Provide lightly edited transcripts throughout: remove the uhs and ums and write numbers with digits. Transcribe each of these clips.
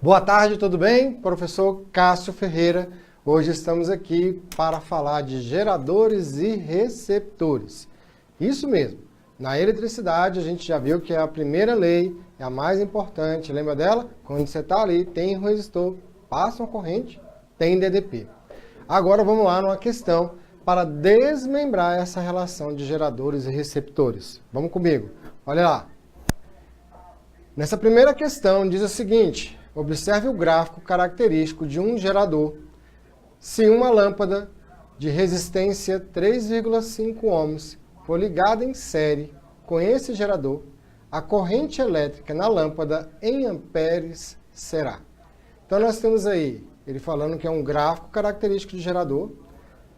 Boa tarde, tudo bem? Professor Cássio Ferreira. Hoje estamos aqui para falar de geradores e receptores. Isso mesmo. Na eletricidade, a gente já viu que é a primeira lei, é a mais importante. Lembra dela? Quando você está ali, tem um resistor, passa uma corrente, tem DDP. Agora vamos lá numa questão para desmembrar essa relação de geradores e receptores. Vamos comigo. Olha lá. Nessa primeira questão diz o seguinte: observe o gráfico característico de um gerador. Se uma lâmpada de resistência 3,5 ohms for ligada em série com esse gerador, a corrente elétrica na lâmpada em amperes será. Então nós temos aí, ele falando que é um gráfico característico de gerador,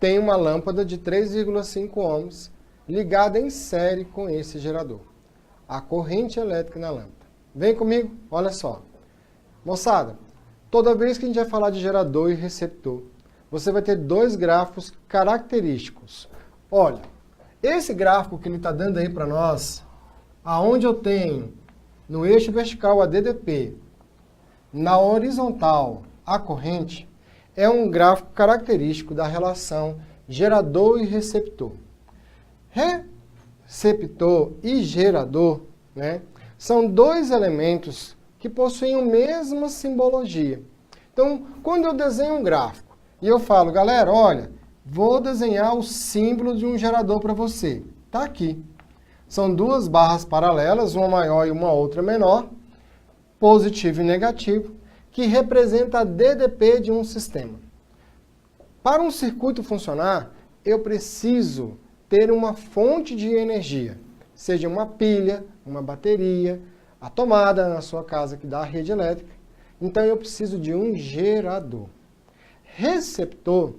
tem uma lâmpada de 3,5 ohms ligada em série com esse gerador. A corrente elétrica na lâmpada. Vem comigo, olha só. Moçada, toda vez que a gente vai falar de gerador e receptor, você vai ter dois gráficos característicos. Olha, esse gráfico que ele está dando aí para nós, aonde eu tenho no eixo vertical a DDP, na horizontal a corrente, é um gráfico característico da relação gerador e receptor. Receptor e gerador, né, são dois elementos que possuem a mesma simbologia. Então, quando eu desenho um gráfico e eu falo, galera, olha, vou desenhar o símbolo de um gerador para você. Está aqui. São duas barras paralelas, uma maior e uma outra menor, positivo e negativo, que representa a DDP de um sistema. Para um circuito funcionar, eu preciso ter uma fonte de energia, seja uma pilha, uma bateria, a tomada na sua casa que dá a rede elétrica. Então eu preciso de um gerador. Receptor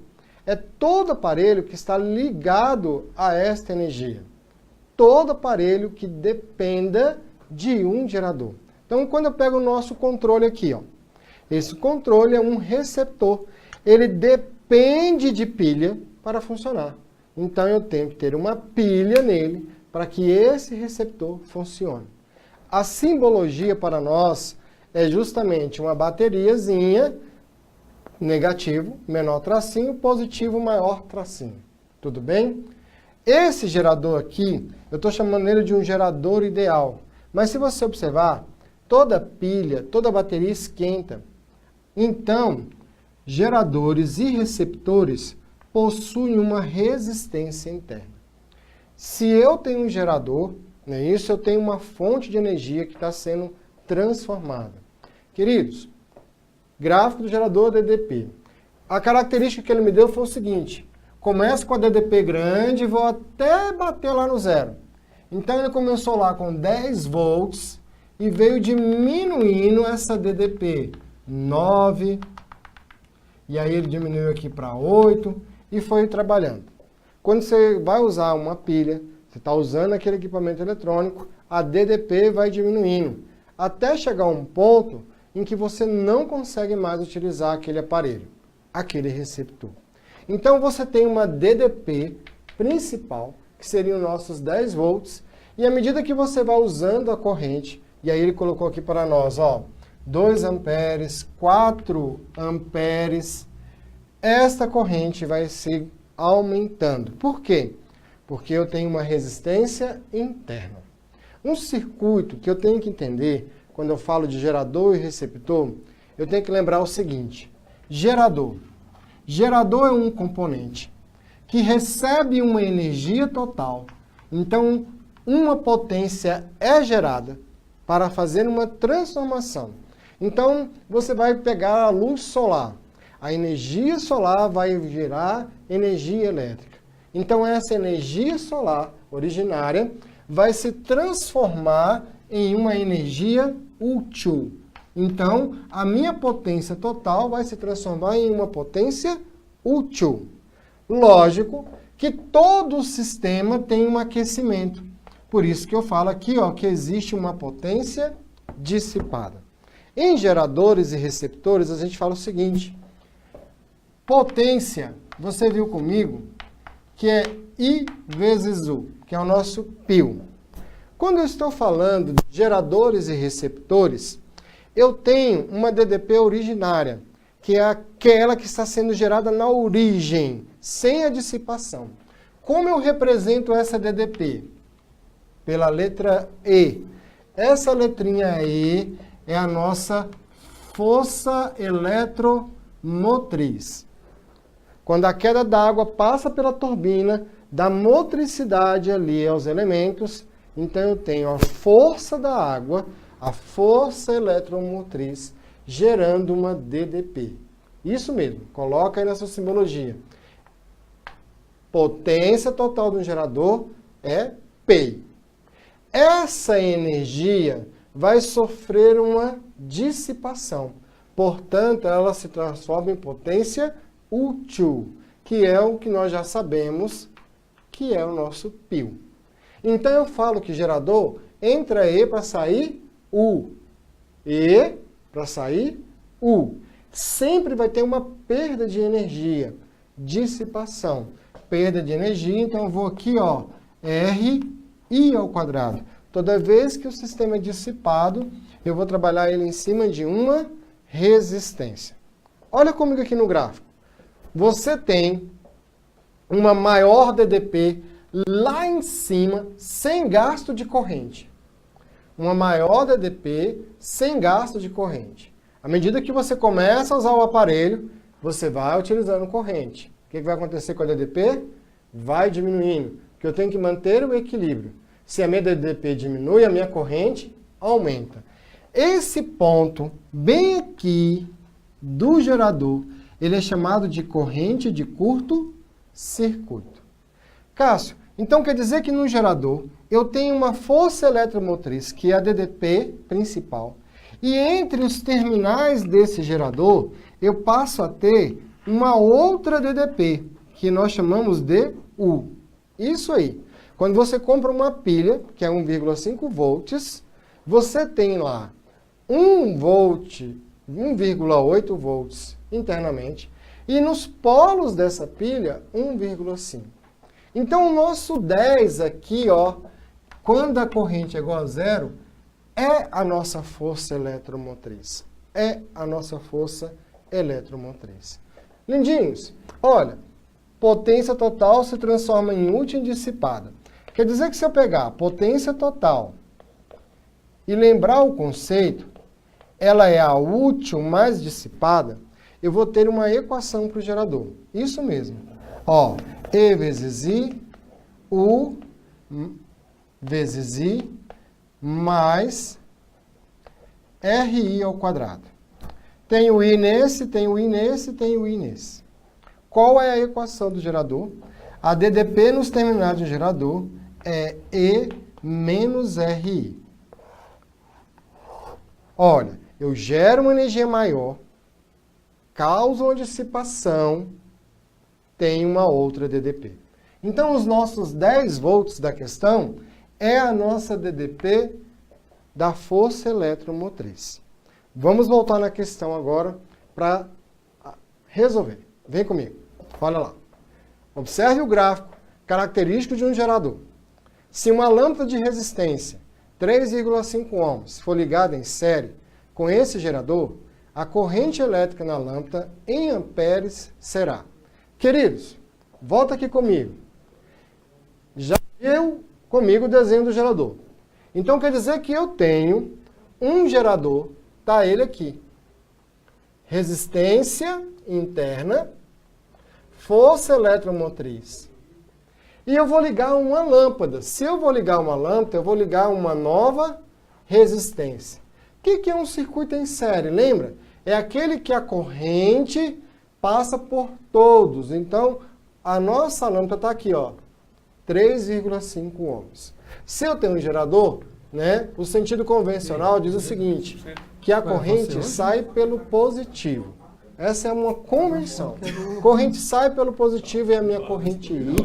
é todo aparelho que está ligado a esta energia. Todo aparelho que dependa de um gerador. Então quando eu pego o nosso controle aqui, ó, esse controle é um receptor. Ele depende de pilha para funcionar. Então eu tenho que ter uma pilha nele para que esse receptor funcione. A simbologia para nós é justamente uma bateriazinha, negativo, menor tracinho, positivo, maior tracinho. Tudo bem? Esse gerador aqui, eu estou chamando ele de um gerador ideal. Mas se você observar, toda pilha, toda bateria esquenta. Então, geradores e receptores possuem uma resistência interna. Se eu tenho um gerador, né, isso eu tenho uma fonte de energia que está sendo transformada. Queridos, gráfico do gerador DDP. A característica que ele me deu foi o seguinte: começo com a DDP grande e vou até bater lá no zero. Então ele começou lá com 10 volts e veio diminuindo essa DDP 9, e aí ele diminuiu aqui para 8 e foi trabalhando. Quando você vai usar uma pilha, você está usando aquele equipamento eletrônico, a DDP vai diminuindo, até chegar a um ponto em que você não consegue mais utilizar aquele aparelho, aquele receptor. Então você tem uma DDP principal, que seriam os nossos 10 volts, e à medida que você vai usando a corrente, e aí ele colocou aqui para nós, ó, 2 amperes, 4 amperes, esta corrente vai se aumentando. Por quê? Porque eu tenho uma resistência interna. Um circuito que eu tenho que entender, quando eu falo de gerador e receptor, eu tenho que lembrar o seguinte: gerador. Gerador é um componente que recebe uma energia total. Então, uma potência é gerada para fazer uma transformação. Então, você vai pegar a luz solar. A energia solar vai gerar energia elétrica. Então, essa energia solar originária vai se transformar em uma energia útil. Então, a minha potência total vai se transformar em uma potência útil. Lógico que todo o sistema tem um aquecimento. Por isso que eu falo aqui, ó, que existe uma potência dissipada. Em geradores e receptores, a gente fala o seguinte: potência, você viu comigo, que é I vezes U, que é o nosso π. Quando eu estou falando de geradores e receptores, eu tenho uma DDP originária, que é aquela que está sendo gerada na origem, sem a dissipação. Como eu represento essa DDP? Pela letra E. Essa letrinha E é a nossa força eletromotriz. Quando a queda d'água passa pela turbina, dá motricidade ali aos elementos, então eu tenho a força da água, a força eletromotriz, gerando uma DDP. Isso mesmo, coloca aí na sua simbologia. Potência total do gerador é P. Essa energia vai sofrer uma dissipação. Portanto, ela se transforma em potência útil, que é o que nós já sabemos que é o nosso pio. Então eu falo que gerador entra E para sair U. E para sair U. Sempre vai ter uma perda de energia, dissipação. Perda de energia, então eu vou aqui, ó, RI ao quadrado. Toda vez que o sistema é dissipado, eu vou trabalhar ele em cima de uma resistência. Olha comigo aqui no gráfico. Você tem uma maior DDP lá em cima, sem gasto de corrente. Uma maior DDP sem gasto de corrente. À medida que você começa a usar o aparelho, você vai utilizando corrente. O que vai acontecer com a DDP? Vai diminuindo, porque eu tenho que manter o equilíbrio. Se a minha DDP diminui, a minha corrente aumenta. Esse ponto, bem aqui do gerador, ele é chamado de corrente de curto circuito. Cássio, então quer dizer que no gerador eu tenho uma força eletromotriz, que é a DDP principal, e entre os terminais desse gerador, eu passo a ter uma outra DDP, que nós chamamos de U. Isso aí. Quando você compra uma pilha, que é 1,5 volts, você tem lá 1 volt, 1,8 volts internamente, e nos polos dessa pilha, 1,5. Então, o nosso 10 aqui, ó, quando a corrente é igual a zero, é a nossa força eletromotriz. É a nossa força eletromotriz. Lindinhos, olha, potência total se transforma em útil dissipada. Quer dizer que se eu pegar a potência total e lembrar o conceito, ela é a útil mais dissipada, eu vou ter uma equação para o gerador. Isso mesmo. Ó, E vezes I, U vezes I, mais RI ao quadrado. Tem o I nesse, tem o I nesse, tem o I nesse. Qual é a equação do gerador? A DDP nos terminais do gerador é E menos RI. Olha, eu gero uma energia maior, causo uma dissipação, tem uma outra DDP. Então, os nossos 10 volts da questão é a nossa DDP da força eletromotriz. Vamos voltar na questão agora para resolver. Vem comigo. Olha lá. Observe o gráfico característico de um gerador. Se uma lâmpada de resistência 3,5 ohms for ligada em série com esse gerador, a corrente elétrica na lâmpada em amperes será. Queridos, volta aqui comigo. Já viu comigo o desenho do gerador. Então quer dizer que eu tenho um gerador, tá ele aqui. Resistência interna, força eletromotriz. E eu vou ligar uma lâmpada. Se eu vou ligar uma lâmpada, eu vou ligar uma nova resistência. O que é um circuito em série? Lembra? É aquele que a corrente passa por todos. Então, a nossa lâmpada está aqui, ó, 3,5 ohms. Se eu tenho um gerador, né, o sentido convencional diz o seguinte, que a corrente sai pelo positivo. Essa é uma convenção. Corrente sai pelo positivo e a minha corrente I,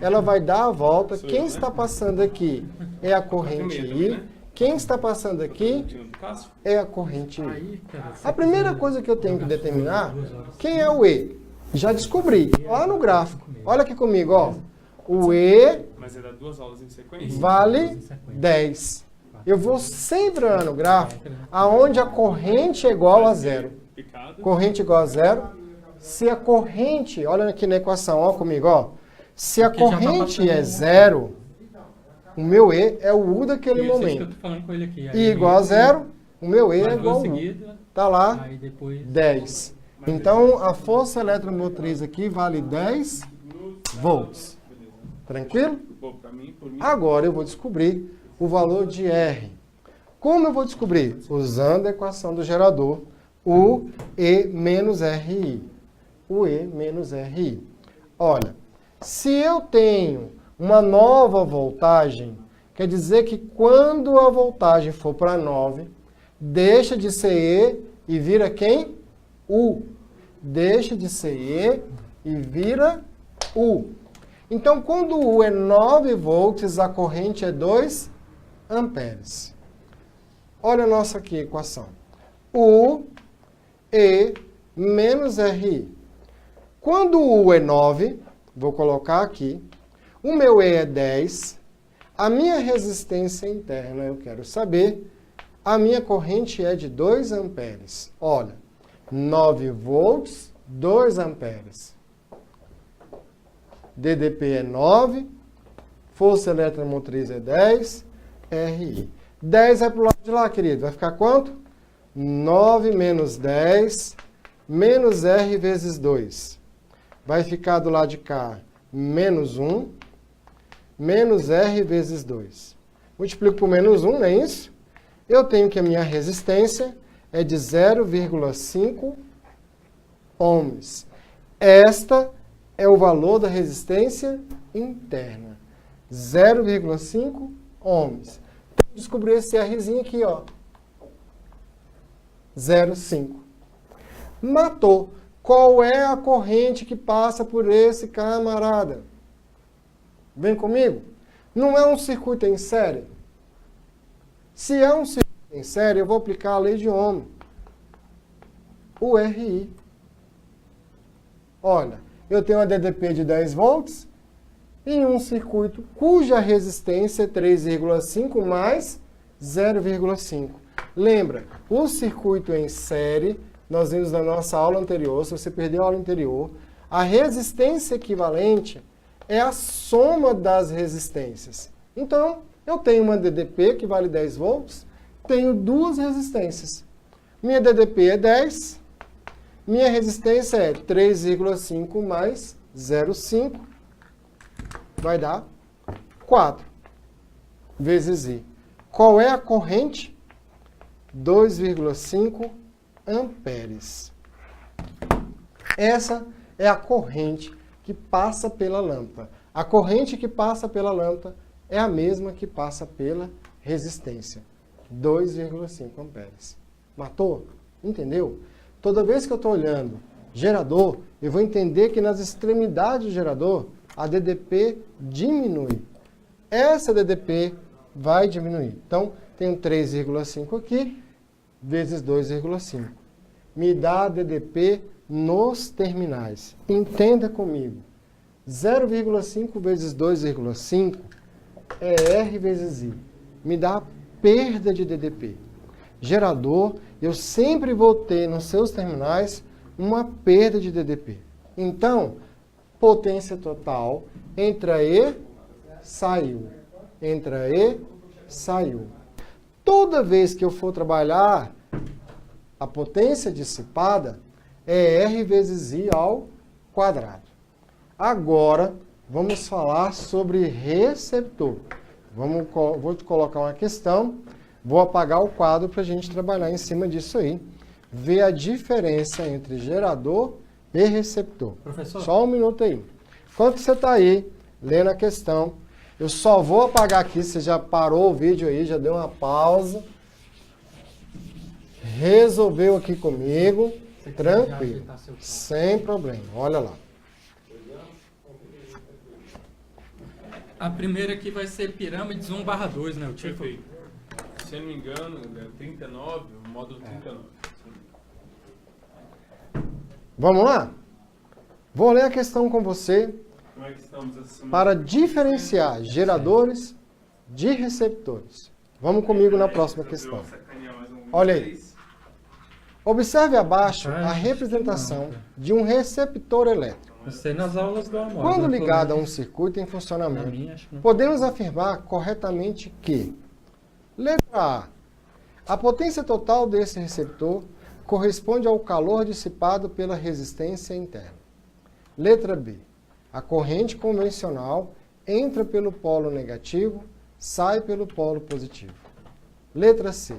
ela vai dar a volta. Quem está passando aqui é a corrente I. Quem está passando aqui é a corrente I. A primeira coisa que eu tenho que determinar, quem é o E? Já descobri, lá no gráfico. Olha aqui comigo, ó. O E Mas é dar duas aulas em sequência? vale 10. Eu vou sempre olhar no gráfico aonde a corrente é igual a zero. Corrente igual a zero. Se a corrente, olha aqui na equação, ó comigo, ó. Se a corrente é zero, o meu E é o U daquele momento. I igual a zero, o meu E é igual a 1. Está lá, 10. Então, a força eletromotriz aqui vale 10 volts. Tranquilo? Agora eu vou descobrir o valor de R. Como eu vou descobrir? Usando a equação do gerador, U E menos RI. U E menos RI. Olha, se eu tenho uma nova voltagem, quer dizer que quando a voltagem for para 9, deixa de ser E e vira quem? U. Deixa de ser E e vira U. Então, quando U é 9 volts, a corrente é 2 amperes. Olha a nossa aqui equação. U, E, menos RI. Quando U é 9, vou colocar aqui, o meu E é 10, a minha resistência interna, eu quero saber, a minha corrente é de 2 amperes. Olha, 9 volts, 2 amperes. DDP é 9, força eletromotriz é 10, RI. 10 vai para o lado de lá, querido. Vai ficar quanto? 9 menos 10, menos R vezes 2. Vai ficar do lado de cá, menos 1, menos R vezes 2. Multiplico por menos 1, não é isso? Eu tenho que a minha resistência é de 0,5 ohms. Esta é o valor da resistência interna. 0,5 ohms. Descobri esse Rzinho aqui, ó. 0,5. Matou. Qual é a corrente que passa por esse camarada? Vem comigo? Não é um circuito em série? Se é um circuito em série, eu vou aplicar a lei de Ohm. O RI. Olha, eu tenho uma DDP de 10 volts em um circuito cuja resistência é 3,5 mais 0,5. Lembra, o circuito em série, nós vimos na nossa aula anterior, se você perdeu a aula anterior, a resistência equivalente é a soma das resistências. Então, eu tenho uma DDP que vale 10 volts, tenho duas resistências. Minha DDP é 10, minha resistência é 3,5 mais 0,5, vai dar 4 vezes I. Qual é a corrente? 2,5 amperes. Essa é a corrente que passa pela lâmpada. A corrente que passa pela lâmpada é a mesma que passa pela resistência. 2,5 amperes. Matou? Entendeu? Toda vez que eu estou olhando gerador, eu vou entender que nas extremidades do gerador, a DDP diminui. Essa DDP vai diminuir. Então, tenho 3,5 aqui, vezes 2,5. Me dá a DDP nos terminais. Entenda comigo. 0,5 vezes 2,5 é R vezes I. Me dá a perda de DDP. Gerador, eu sempre vou ter nos seus terminais uma perda de DDP. Então, potência total, entra E, saiu. Entra E, saiu. Toda vez que eu for trabalhar, a potência dissipada é R vezes I ao quadrado. Agora, vamos falar sobre receptor. Vou te colocar uma questão, vou apagar o quadro para a gente trabalhar em cima disso aí. Ver a diferença entre gerador e receptor. Professor? Só um minuto aí. Enquanto você está aí, lendo a questão, eu só vou apagar aqui, você já parou o vídeo aí, já deu uma pausa. Resolveu aqui comigo, tranquilo, sem problema. Olha lá. A primeira aqui vai ser pirâmides 1/2, né? O tipo. Perfeito. Se eu não me engano, é 39, o módulo 39. Vamos lá? Vou ler a questão com você Como é que estamos essa semana? para diferenciar geradores de receptores. Vamos comigo na próxima questão. Olha aí. Observe abaixo a representação de um receptor elétrico. Você nas aulas do amor. Quando ligado a um circuito em funcionamento, podemos afirmar corretamente que, letra A potência total desse receptor corresponde ao calor dissipado pela resistência interna. Letra B. A corrente convencional entra pelo polo negativo, sai pelo polo positivo. Letra C.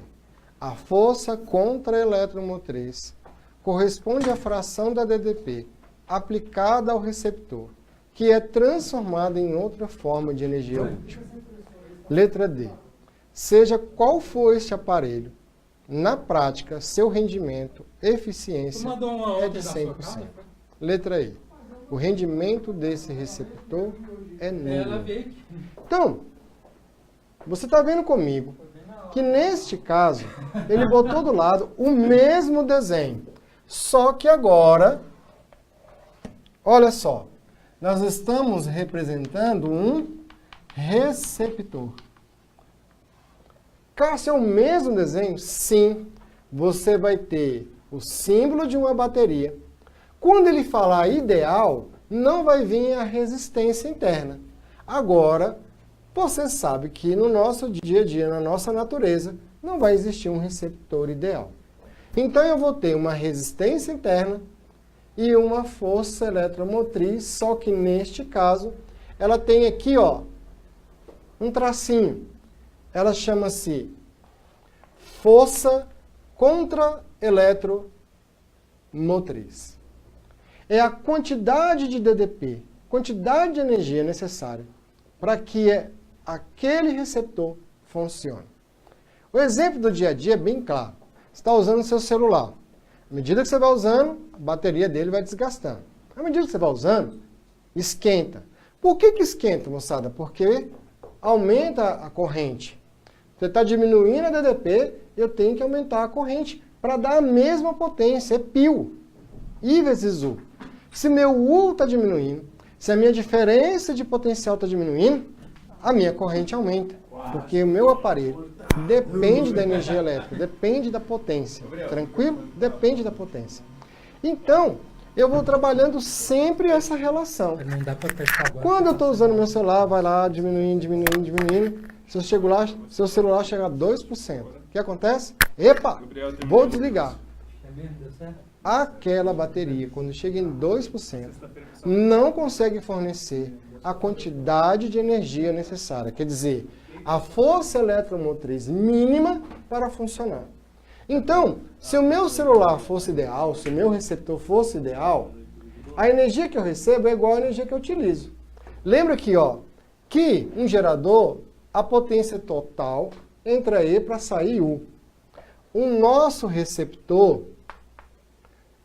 A força contra-eletromotriz corresponde à fração da DDP aplicada ao receptor, que é transformada em outra forma de energia útil. Letra D. Seja qual for este aparelho, na prática, seu rendimento, eficiência é de 100%. Letra E. O rendimento desse receptor é nulo. Então, você está vendo comigo que neste caso, ele botou do lado o mesmo desenho. Só que agora, olha só, nós estamos representando um receptor. Cássio, é o mesmo desenho? Sim. Você vai ter o símbolo de uma bateria. Quando ele falar ideal, não vai vir a resistência interna. Agora, você sabe que no nosso dia a dia, na nossa natureza, não vai existir um receptor ideal. Então, eu vou ter uma resistência interna e uma força eletromotriz, só que neste caso, ela tem aqui, ó, um tracinho. Ela chama-se força contra-eletromotriz. É a quantidade de DDP, quantidade de energia necessária para que aquele receptor funcione. O exemplo do dia a dia é bem claro. Você está usando o seu celular. À medida que você vai usando, a bateria dele vai desgastando. À medida que você vai usando, esquenta. Por que esquenta, moçada? Porque aumenta a corrente. Você está diminuindo a DDP, eu tenho que aumentar a corrente para dar a mesma potência. É π. I vezes U. Se meu U está diminuindo, se a minha diferença de potencial está diminuindo, a minha corrente aumenta. Porque o meu aparelho depende da energia elétrica, depende da potência. Tranquilo? Depende da potência. Então, eu vou trabalhando sempre essa relação. Não dá para testar agora. Quando eu estou usando meu celular, vai lá diminuindo, diminuindo, diminuindo. Se eu chego lá, seu celular chega a 2%. O que acontece? Epa! Vou desligar. Aquela bateria, quando chega em 2%, não consegue fornecer a quantidade de energia necessária. Quer dizer, a força eletromotriz mínima para funcionar. Então, se o meu celular fosse ideal, se o meu receptor fosse ideal, a energia que eu recebo é igual à energia que eu utilizo. Lembra aqui, ó, que um gerador, a potência total entra E para sair U. O nosso receptor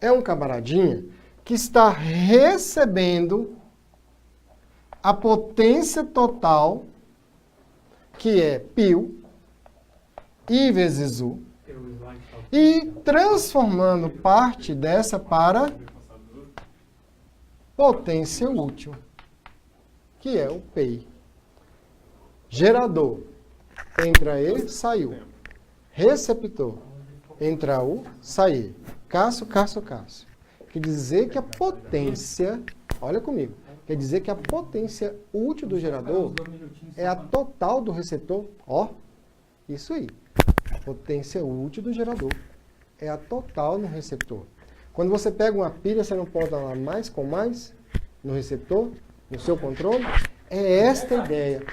é um camaradinha que está recebendo a potência total, que é π, I vezes U, e transformando parte dessa para potência útil, que é o PI. Gerador, entra E, saiu. Receptor, entra U, sai. Cássio. Quer dizer que a potência, olha comigo, quer dizer que a potência útil do gerador é a total do receptor. Ó, isso aí. A potência útil do gerador é a total no receptor. Quando você pega uma pilha, você não pode dar mais com mais no receptor, no seu controle. É esta a ideia.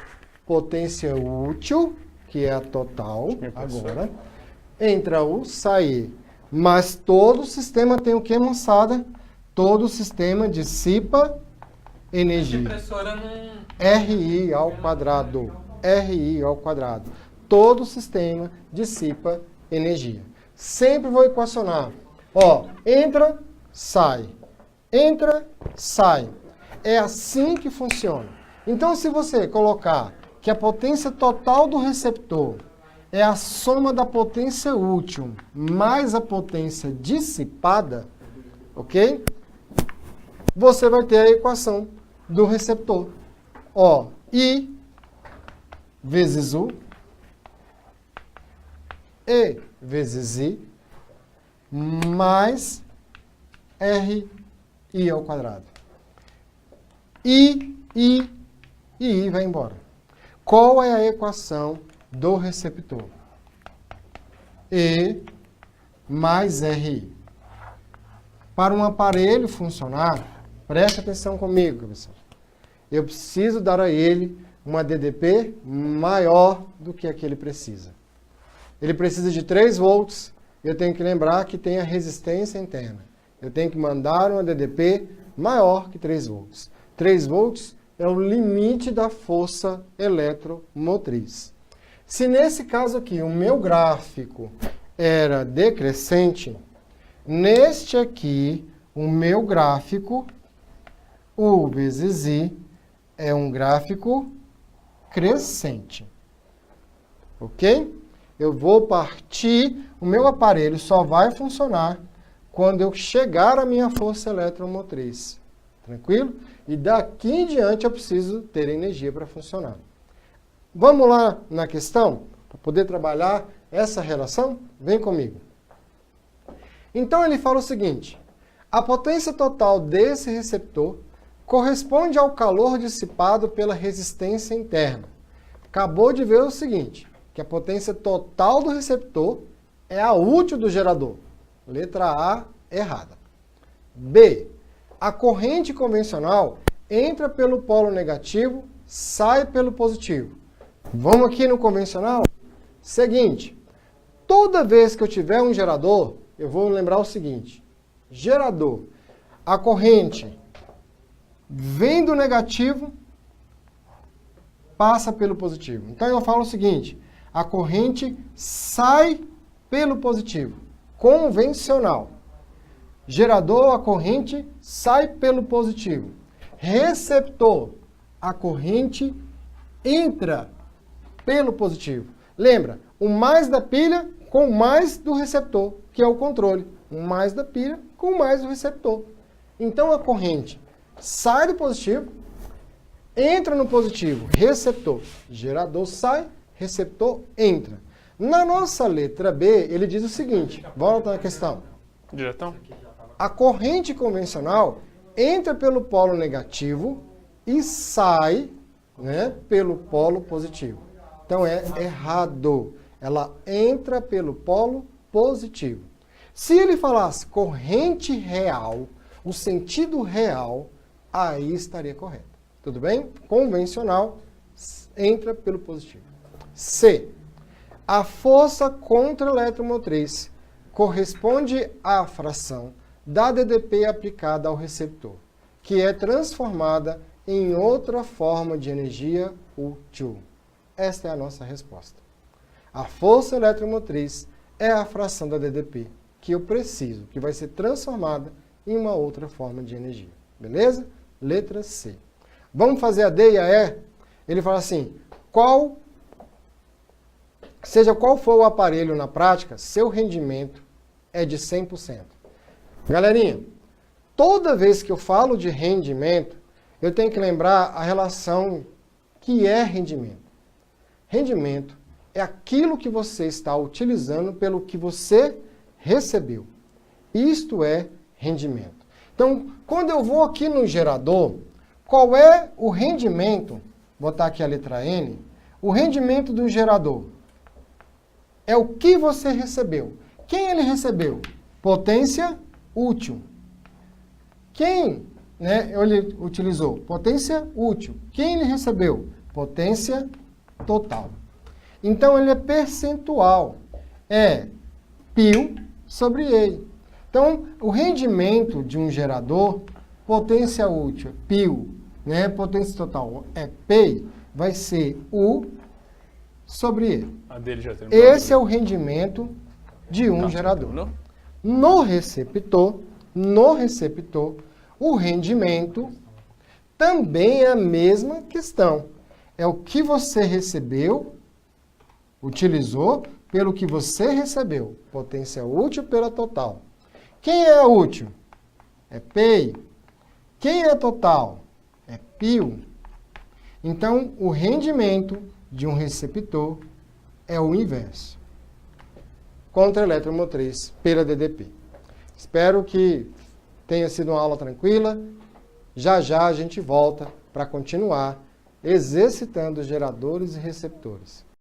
Potência útil, que é a total, agora, entra U, sai. Mas todo sistema tem o que, moçada? Todo sistema dissipa energia. Impressora não... RI ao quadrado. RI ao quadrado. Todo sistema dissipa energia. Sempre vou equacionar. Ó, entra, sai. Entra, sai. É assim que funciona. Então, se você colocar que a potência total do receptor é a soma da potência útil mais a potência dissipada, ok? Você vai ter a equação do receptor. Ó, I vezes U E vezes I mais RI ao quadrado. I vai embora. Qual é a equação do receptor? E mais RI. Para um aparelho funcionar, preste atenção comigo, professor. Eu preciso dar a ele uma DDP maior do que a que ele precisa. Ele precisa de 3 volts, eu tenho que lembrar que tem a resistência interna. Eu tenho que mandar uma DDP maior que 3 volts. 3 volts é o limite da força eletromotriz. Se nesse caso aqui o meu gráfico era decrescente, neste aqui o meu gráfico, U vezes I, é um gráfico crescente. Ok? Eu vou partir, o meu aparelho só vai funcionar quando eu chegar à minha força eletromotriz. Tranquilo? E daqui em diante eu preciso ter energia para funcionar. Vamos lá na questão? Para poder trabalhar essa relação? Vem comigo. Então ele fala o seguinte: a potência total desse receptor corresponde ao calor dissipado pela resistência interna. Acabou de ver o seguinte, que a potência total do receptor é a útil do gerador. Letra A, errada. B, a corrente convencional entra pelo polo negativo, sai pelo positivo. Vamos aqui no convencional? Seguinte, toda vez que eu tiver um gerador, eu vou lembrar o seguinte: gerador, a corrente vem do negativo, passa pelo positivo. Então eu falo o seguinte: a corrente sai pelo positivo, convencional. Gerador, a corrente sai pelo positivo. Receptor, a corrente entra pelo positivo. Lembra, o mais da pilha com o mais do receptor, que é o controle. O mais da pilha com o mais do receptor. Então a corrente sai do positivo, entra no positivo, receptor. Gerador sai, receptor entra. Na nossa letra B, ele diz o seguinte, volta na questão. Diretão? A corrente convencional entra pelo polo negativo e sai, né, pelo polo positivo. Então é errado. Ela entra pelo polo positivo. Se ele falasse corrente real, o sentido real, aí estaria correto. Tudo bem? Convencional entra pelo positivo. C. A força contra-eletromotriz corresponde à fração da DDP aplicada ao receptor, que é transformada em outra forma de energia útil. Esta é a nossa resposta. A força eletromotriz é a fração da DDP que eu preciso, que vai ser transformada em uma outra forma de energia. Beleza? Letra C. Vamos fazer a D e a E? Ele fala assim, seja qual for o aparelho na prática, seu rendimento é de 100%. Galerinha, toda vez que eu falo de rendimento, eu tenho que lembrar a relação que é rendimento. Rendimento é aquilo que você está utilizando pelo que você recebeu. Isto é rendimento. Então, quando eu vou aqui no gerador, qual é o rendimento? Vou botar aqui a letra N. O rendimento do gerador é o que você recebeu. Quem ele recebeu? Potência útil. Quem, né, ele utilizou? Potência útil. Quem ele recebeu? Potência total. Então, ele é percentual. É π sobre E. Então, o rendimento de um gerador, potência útil, π, né, potência total é P, vai ser U sobre E. A dele já terminou. Esse é o rendimento de um gerador. Terminou? No receptor, o rendimento também é a mesma questão. É o que você recebeu, utilizou, pelo que você recebeu. Potência útil pela total. Quem é útil? É P. Quem é total? É π. Então, o rendimento de um receptor é o inverso. contra eletromotriz pela DDP. Espero que tenha sido uma aula tranquila. Já já a gente volta para continuar exercitando os geradores e receptores.